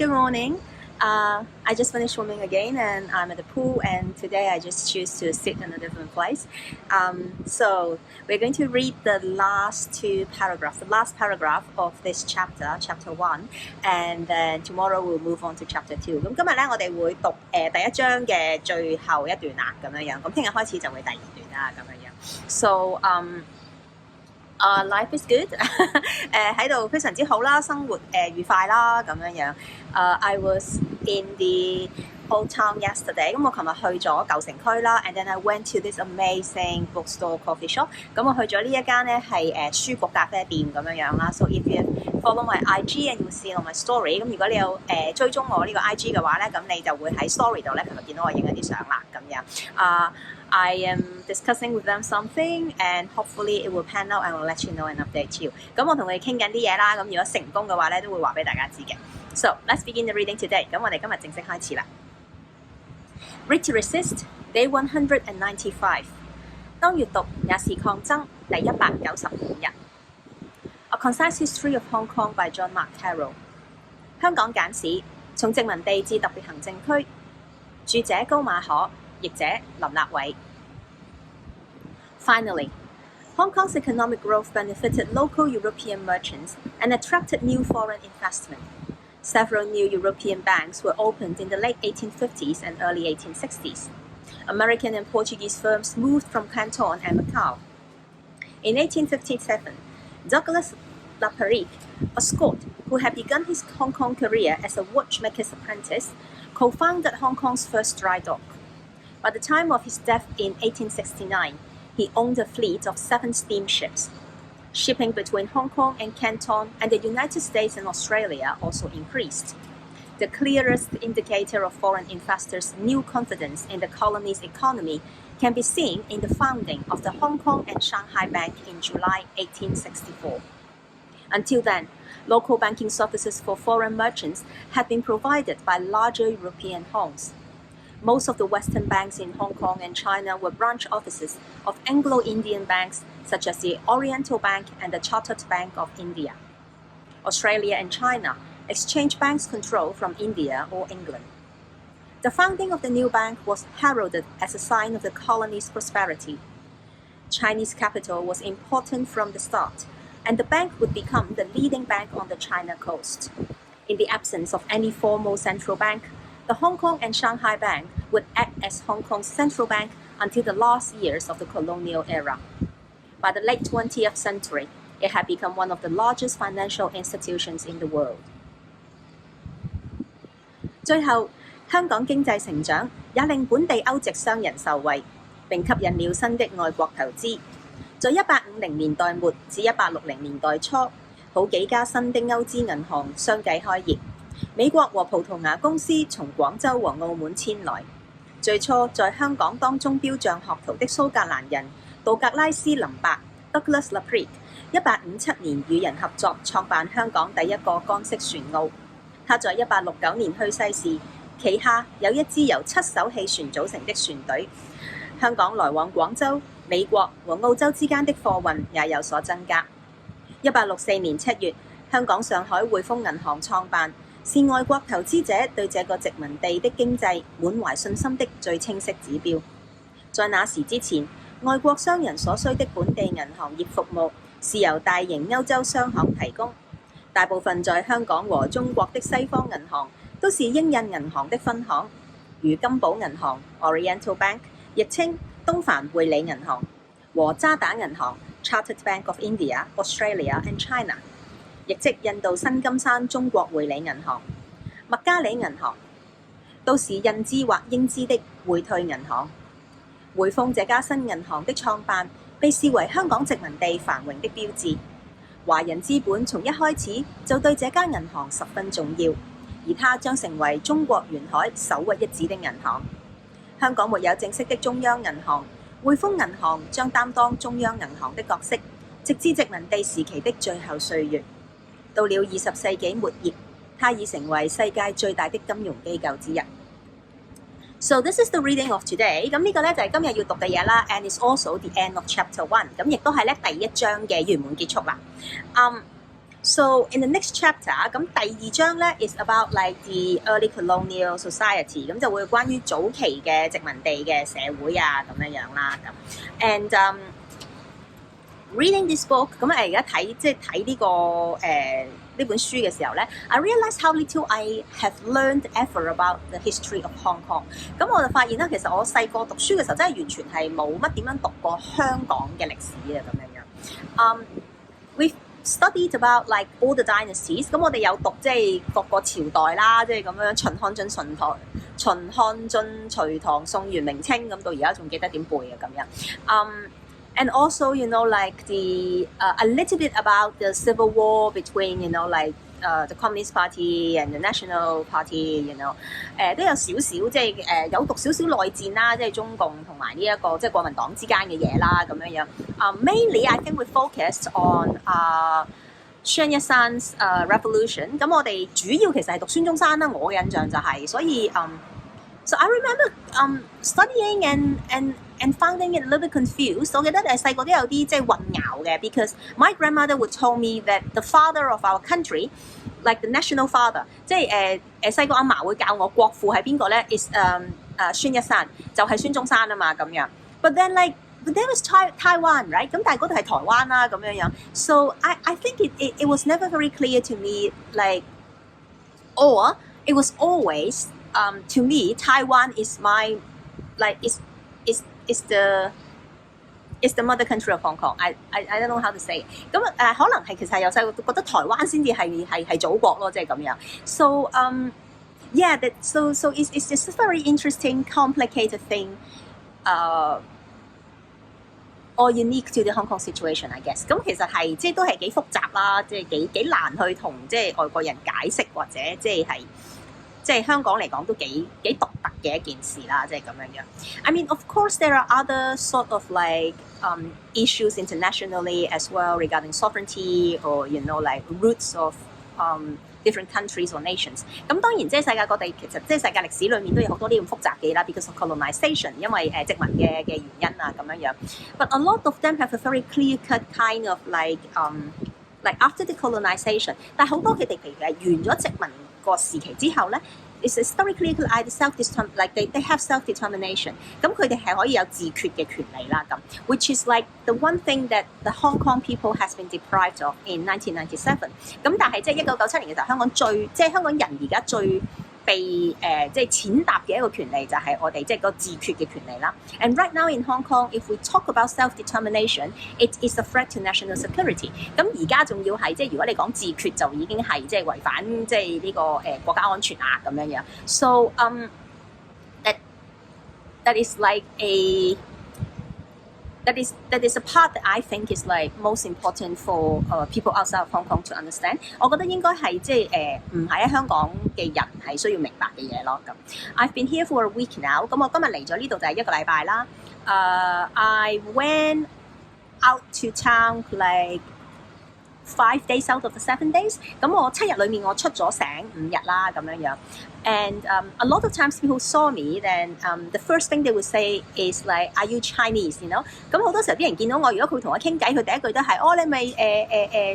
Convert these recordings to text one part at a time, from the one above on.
Good morning. I just finished swimming again and I'm at the pool, and today I just choose to sit in a different place. So we're going to read the last paragraph of this chapter 1, and then tomorrow we'll move on to chapter 2. 咁今日咧我哋會讀第一章嘅最後一段啦，咁樣樣。咁聽日開始就會第二段啦，咁樣樣。So life is good 喺度非常之好啦，生活愉快啦，咁樣樣。I was in the old town yesterday， 咁我琴日去咗舊城區啦 ，and then I went to this amazing bookstore coffee shop。咁我去咗呢一間咧係書局咖啡店咁樣樣啦。So if you follow my IG and you see on my story， 咁如果你有追蹤我呢個 IG 嘅話咧，咁你就會喺 story 度咧琴日見到我影一啲相啦，咁樣。I am discussing with them something, and hopefully it will pan out. I will let you know and update you. 咁我同佢哋傾緊啲嘢啦，咁如果成功嘅話咧，都會話俾大家知嘅。So let's begin the reading today. 咁我哋今日正式開始啦。Read to Resist, Day 195. 當閱讀也是抗爭，第195日。A Concise History of Hong Kong by John Mark Carroll. 香港簡史，從殖民地至特別行政區。著者高馬可。譯者林立偉。Finally, Hong Kong's economic growth benefited local European merchants and attracted new foreign investment. Several new European banks were opened in the late 1850s and early 1860s. American and Portuguese firms moved from Canton and Macau. In 1857, Douglas Laperique, a Scot who had begun his Hong Kong career as a watchmaker's apprentice, co-founded Hong Kong's first dry dock. By the time of his death in 1869, he owned a fleet of 7 steamships. Shipping between Hong Kong and Canton and the United States and Australia also increased. The clearest indicator of foreign investors' new confidence in the colony's economy can be seen in the founding of the Hong Kong and Shanghai Bank in July 1864. Until then, local banking services for foreign merchants had been provided by larger European homes. Most of the Western banks in Hong Kong and China were branch offices of Anglo-Indian banks such as the Oriental Bank and the Chartered Bank of India. Australia and China exchanged banks control from India or England. The founding of the new bank was heralded as a sign of the colony's prosperity. Chinese capital was important from the start, and the bank would become the leading bank on the China coast. In the absence of any formal central bank, the Hong Kong and Shanghai Bank would act as Hong Kong's central bank until the last years of the colonial era. By the late 20th century, it had become one of the largest financial institutions in the world. 最後，香港經濟成長也令本地歐籍商人受惠，並吸引了新的外國投資。在1850年代末至1860年代初，好幾家新的歐資銀行相繼開業。美國和葡萄牙公司從廣州和澳門遷來。最初在香港當中標仗學徒的蘇格蘭人道格拉斯林伯 Douglas Laperique 1857年與人合作創辦香港第一個乾式船澳。他在1869年去世時，旗下有一支由7艘汽船組成的船隊。香港來往廣州、美國和澳洲之間的貨運也有所增加。1864年7月，香港上海匯豐銀行創辦。是外國投資者對這個殖民地的經濟滿懷信心的最清晰指標。在那時之前，外國商人所需的本地銀行業服務是由大型歐洲商行提供，大部分在香港和中國的西方銀行都是英印銀行的分行，如金寶銀行 Oriental Bank， 亦稱東帆匯理銀行和渣打銀行 Chartered Bank of India, Australia and China。亦即印度新金山中國匯理銀行、麥加里銀行，都是印資或英資的匯退銀行。匯豐這家新銀行的創辦，被視為香港殖民地繁榮的標誌。華人資本從一開始就對這家銀行十分重要，而它將成為中國沿海首屈一指的銀行。香港沒有正式的中央銀行，匯豐銀行將擔當中央銀行的角色，直至殖民地時期的最後歲月。到了20世紀末葉，它已成為世界最大的金融機構之一。So this is the reading of today。咁呢個咧就係今日要讀嘅嘢啦 ，and it's also the end of chapter 1。咁亦都係咧第一章嘅圓滿結束啦。So in the next chapter， 咁第二章咧 is about like the early colonial society， 咁就會關於早期嘅殖民地嘅社會啊咁樣樣啦咁。And reading this book， 咁而家睇呢個呢本書嘅時候咧 ，I realized how little I have learned ever about the history of Hong Kong。咁我就發現啦，其實我細個讀書嘅時候真係完全係冇乜點樣讀過香港嘅歷史嘅咁樣樣。We've studied about like all the dynasties， 咁我哋有讀即係各個朝代啦，即係咁樣秦漢晉隋唐宋元明清，咁到而家仲記得點背啊咁樣。And also, you know, like a little bit about the civil war between, you know, like the Communist Party and the National Party, you know， 都有少少即係有讀少少內戰啦，即係中共同埋呢一個即係國民黨之間嘅嘢啦咁樣樣。Mainly, I think we focused on孫一山's revolution。咁我哋主要其實係讀孫中山啦，我嘅印象就係，所以So I remember studying and finding it a little bit confused。我記得細個都有啲即係混淆嘅 because my grandmother would tell me that the father of our country, like the national father， 即係細個阿嫲會教我國父係邊個咧 ？is 孫一山，就係孫中山啊嘛咁樣。But then there was Taiwan, right？ 咁但係嗰度係台灣啦咁樣樣。So I think it was never very clear to me like or it was always。To me, Taiwan is my like is the mother country of Hong Kong. I don't know how to say。咁可能係其實由細個覺得台灣先至係祖國咯，即係咁樣。So yeah, so it's just a very interesting, complicated thing. Or unique to the Hong Kong situation, I guess。咁其實係即係都係幾複雜啦，即係幾難去同即係外國人解釋或者即係香港嚟講都幾獨特嘅一件事啦，即係咁樣樣。I mean, of course, there are other sort of like issues internationally as well regarding sovereignty or you know like roots of different countries or nations。咁當然即係世界各地其實即係世界歷史裏面都有好多啲咁複雜嘅啦 ，because of colonization， 因為殖民嘅原因啊咁樣樣。But a lot of them have a very clear-cut kind of like after the colonization， 但係好多佢哋譬如係完咗殖民個時期之後咧 ，is historically either like they have self-determination， 咁佢哋係可以有自決嘅權利啦咁 ，which is like the one thing that the Hong Kong people has been deprived of in 1997。咁但係即係1997年嘅時候，香港即係香港人而家最被即係踐踏嘅一個權利就係我哋即係個自決嘅權利啦。And right now in Hong Kong, if we talk about self-determination, it is a threat to national security。咁而家仲要係即係如果你講自決就已經係即係違反即係呢個國家安全啊咁樣樣。So that is like that is a part that I think is like most important for people outside of Hong Kong to understand。我覺得應該係即係唔係喺香港嘅人係需要明白嘅嘢咯咁。I've been here for a week now， 咁我今日嚟咗呢度就係1個禮拜啦。I went out to town like 5 days out of the 7 days。咁我7日裏面我出咗醒5日啦咁樣樣。And a lot of times people saw me, then the first thing they would say is like, "Are you Chinese?" You know？ 咁好多時候啲人見到我，如果佢同我傾偈，佢第一句都係：哦，你咪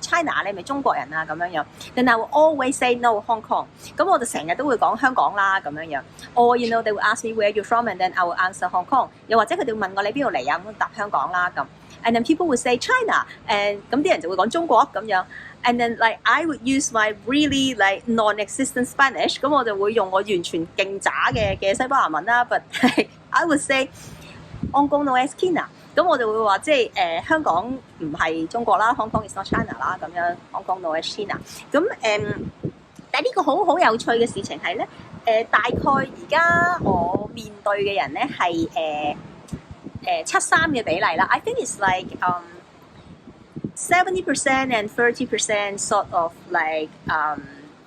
China， 你咪中國人啊咁樣樣。Then I will always say no, Hong Kong。咁我就成日都會講香港啦咁樣樣。Or you know they will ask me where you're from, and then I will answer Hong Kong。又或者佢哋會問我你邊度嚟啊？咁答香港啦咁。And then people would say China， and 咁啲人就會講中國咁樣。And then like I would use my really like non-existent Spanish， 咁我就會用我完全勁渣嘅西班牙文啦。But I would say Hong Kong no es China， 咁我就會話即係香港唔係中國啦 ，Hong Kong is not China 啦咁樣 ，Hong Kong no es China。咁但係呢個好有趣嘅事情係咧，大概而家我面對嘅人咧係7:3嘅比例啦。I think it's like70% and 30% sort of like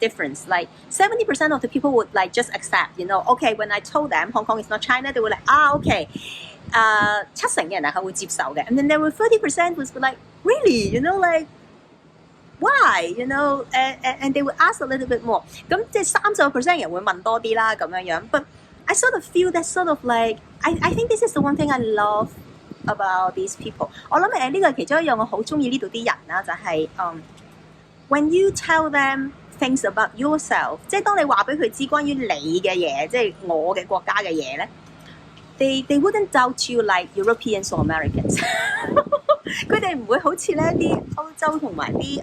difference. Like 70% of the people would like just accept, you know, okay, when I told them Hong Kong is not China, they were like, okay. 70%嘅人係會接受嘅。And then there were 30% was like, really, you know, like why, you know, and they would ask a little bit more. 咁即係30% 人會問多啲啦咁樣樣。But I sort of feel that sort of like I think this is the one thing I love about these people。我諗呢個係其中一樣我好中意呢度啲人啦，就係 when you tell them things about yourself， 即係當你話俾佢知關於你嘅嘢，即係我嘅國家嘅嘢咧，they wouldn't doubt you like Europeans or Americans 。佢哋唔會好似咧啲歐洲同埋啲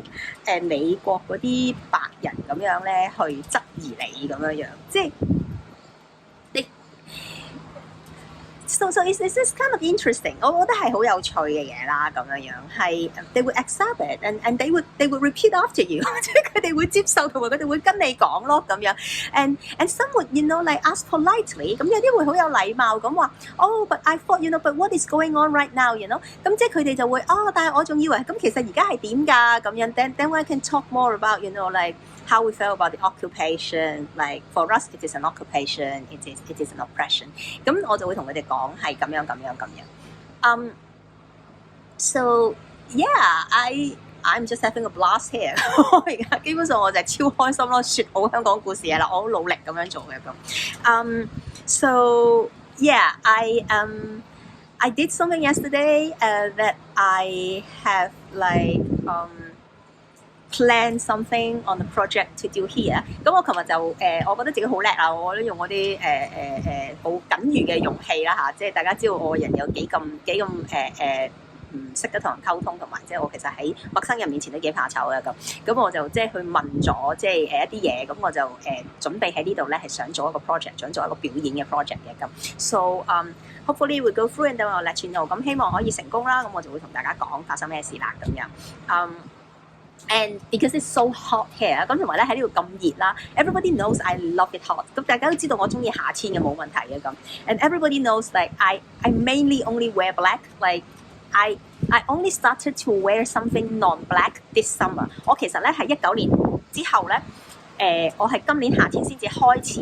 美國嗰啲白人咁樣咧去質疑你咁樣，即係你。So it's just kind of interesting， 我覺得係好有趣嘅嘢啦，咁樣係 they would accept it and they would repeat after you， 即係佢哋會接受同埋佢哋會跟你講咯咁樣 and some would like ask politely， 咁有啲會好有禮貌咁話but I thought but what is going on right now， 咁即係佢哋就會但係我仲以為咁其實而家係點㗎咁樣 then I can talk more about like how we felt about the occupation, like for us it is an occupation, it is an oppression。咁我就會同佢哋講係咁樣。So yeah, I'm just having a blast here 而家基本上我就係超開心咯，説好香港故事嘢啦，我好努力咁樣做嘅咁。So yeah, I did something yesterday that I have like plan something on the project to do here。咁我琴日就我覺得自己好叻啊！我都用嗰啲好僅餘嘅勇氣啦嚇，即係大家知道我個人有幾咁唔識得同人溝通，同埋即係我其實喺陌生人面前都幾怕醜嘅咁我就即係去問咗即係一啲嘢，咁我就準備喺呢度咧係想做一個 project， 想做一個表演嘅 project 嘅咁。So hopefully we go through and then I'll let you know。咁希望可以成功啦，咁我就會同大家講發生咩事啦咁樣。And because it's so hot here， 咁同埋咧喺呢度咁熱啦 ，everybody knows I love it hot。咁大家都知道我中意夏天嘅冇問題嘅咁。And everybody knows like I mainly only wear black。Like I only started to wear something non-black this summer。我其實咧係19年之後咧，我係今年夏天先至開始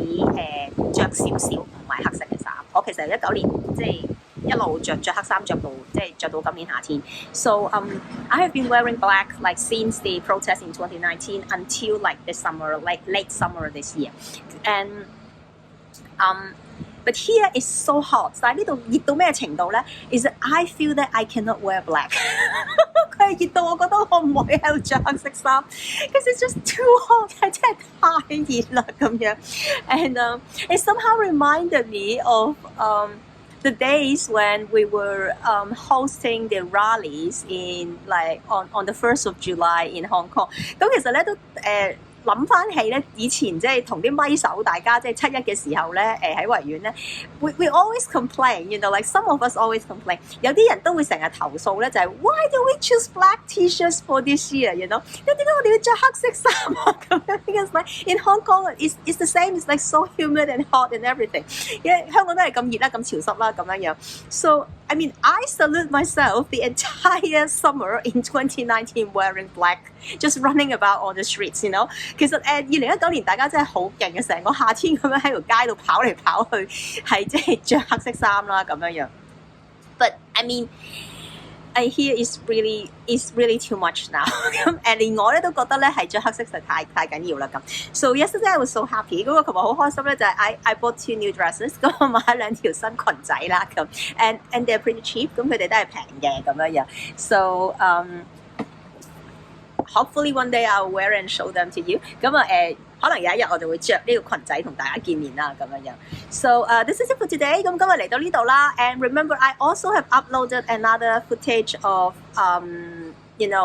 著少少唔係黑色嘅衫。我其實19年即係一路着黑衫着到今年夏天。So I have been wearing black like since the protest in 2019 until like this summer, like late summer this year. And but here is so hot。但係呢度熱到咩程度咧 ？Is that I feel that I cannot wear black 佢係熱到我覺得我唔可以喺度着黑色衫 ，because it's just too hot， 係真係太熱啦咁樣。And it somehow reminded me of the days when we were hosting the rallies in like on the 1st of July in Hong Kong。咁其實咧都諗翻起咧，以前即係同啲咪手大家即係7·1嘅時候咧，喺維園咧 we always complain， like some of us always complain。有啲人都會成日投訴咧，就係 Why do we choose black T-shirts for this year？ 點解我哋要着黑色衫啊？咁樣 because like in Hong Kong it's the same， it's like so humid and hot and everything。因為香港都係咁熱啦，咁潮濕啦，咁樣。So I mean I salute myself the entire summer in 2019 wearing black， just running about on the streets， 其實2019年大家真係好勁嘅，成個夏天咁樣喺條街度跑嚟跑去，係即係着黑色衫啦咁樣。But I mean I hear it's really too much now 咁連我咧都覺得咧係着黑色實在太緊要啦咁。So yesterday I was so happy。咁我琴日好開心咧，就係 I bought 2 new dresses， 咁我買2條新裙仔啦咁。And they're pretty cheap， 咁佢哋都係平嘅咁樣。So hopefully one day I'll wear and show them to you。咁可能有一日我就會着呢個裙仔同大家見面啦咁樣。So this is it for today。咁今日嚟到呢度啦。And remember I also have uploaded another footage of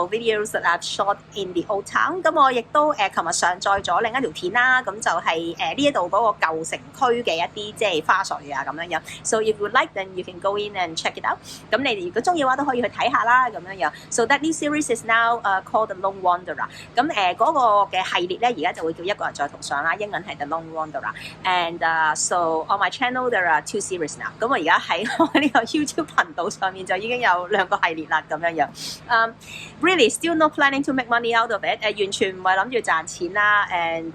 videos that I've shot in the old town。咁我亦都琴日上載咗另一條片啦。咁就係呢一度嗰個舊城區嘅一啲即係花絮啊咁樣。So if you like then you can go in and check it out。咁你哋如果中意嘅話都可以去睇下啦咁樣。So that new series is now called The Lone Wanderer。咁嗰個嘅系列咧而家就會叫一個人在途上啦，英文係 The Lone Wanderer。And so on my channel there are 2 series now。咁我而家喺我呢個 YouTube 頻道上面就已經有2個系列啦咁樣。Really still not planning to make money out of it。完全唔係諗住賺錢啦。And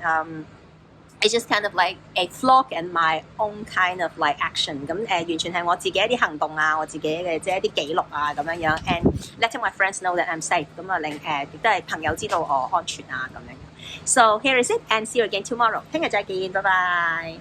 it's just kind of like a vlog and my own kind of like action。咁完全係我自己一啲行動啊，我自己嘅即係一啲記錄啊咁樣。And letting my friends know that I'm safe。咁令亦都係朋友知道我安全啊咁樣。So here is it and see you again tomorrow。聽日再見，拜拜。